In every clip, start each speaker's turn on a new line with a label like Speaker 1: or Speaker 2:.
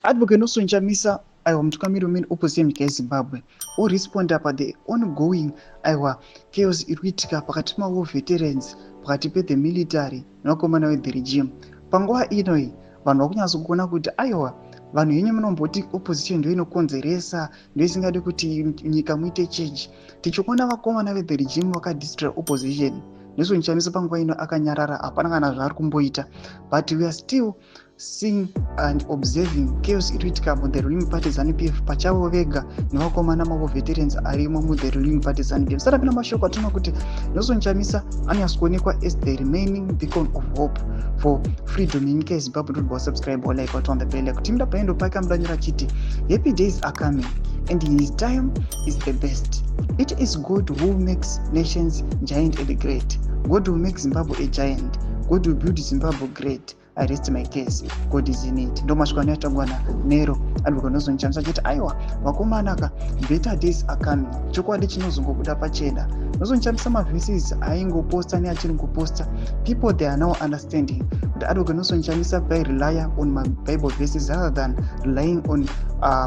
Speaker 1: Advocate Nelson Chamisa aiwa mutungamiri wemain opposition munyika yeZimbabwe oresponda pathe ongoing aiwa chaos iri kuitika pakati pemawo veterans pakati pethe military nevakomana vethe regime. Panguva inoi vanhu vakunyatsokuona kuti aiwa vanhu henyu munomboti opposition ndio inokonzeresa, ndio isingadi kuti nyika muite change. Tichikuona vakomana vethe regime vakadestroy opposition, Nelson Chamisa panguva ino akanyarara, hapana kana zvaari kumboita, but we are still seeing and observing chaos iri kuitika muthe ruling party ZANU-PF pachavo vega nevakomana mavo veterans arimo muthe ruling party ZANU-PF. Saka pina mashoko atinoona kuti Nelson Chamisa anyatsokuonekwa as the remaining beacon of hope for freedom yenyika yeZimbabwe. Don't subscribe or like or turn the bell. Kuti muda paendo pake mudanyora chiti happy days are coming and his time is the best. It is God who makes nations giant and great. God will make Zimbabwe a giant. God will build Zimbabwe great. I rest my case. God is in it. Ndo mashoko anoitagwana Nero Advocate Nelson Chamisa chiti aiwa vakomanaka better days are coming. Chokwadi chinozongobuda pachena. Nelson Chamisa mavheses aingoposta neachiri kuposta. People they are now understanding that Advocate Nelson Chamisa by rely on my Bible verses rather than relying on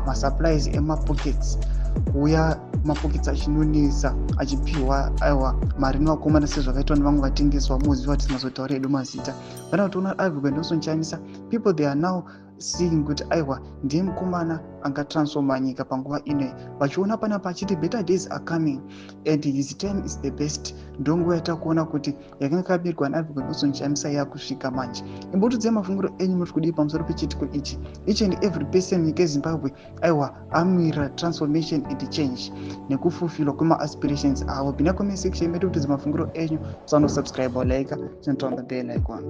Speaker 1: my supplies in my pockets. Kuya mapockets achinonesa achipiwa aiwa mari nevakomana sezvakaitwa nevamwe vatengeswa muziva kuti tinozotaura edu mazita. Vana vatoona Advocate Nelson Chamisa, people they are now seeing kuti aiwa ndiye mukomana angatransforma nyika panguva inoi, vachiona pana pachiti better days are coming and his time is the best. Ndonguva yatakuona kuti yakanga kabirwa naAdvocate Nelson Chamisa yakusvika manje. Imbotudze mafungiro enyu muri kudii pamusoro pechitiko ichi. Each and every person munyika yeZimbabwe aiwa amira transformation and change nekufulfillwa kwema-aspirations avo. Pinda comment section medu kutidze mafungiro enyu, subscribe or like, and turn the bell icon.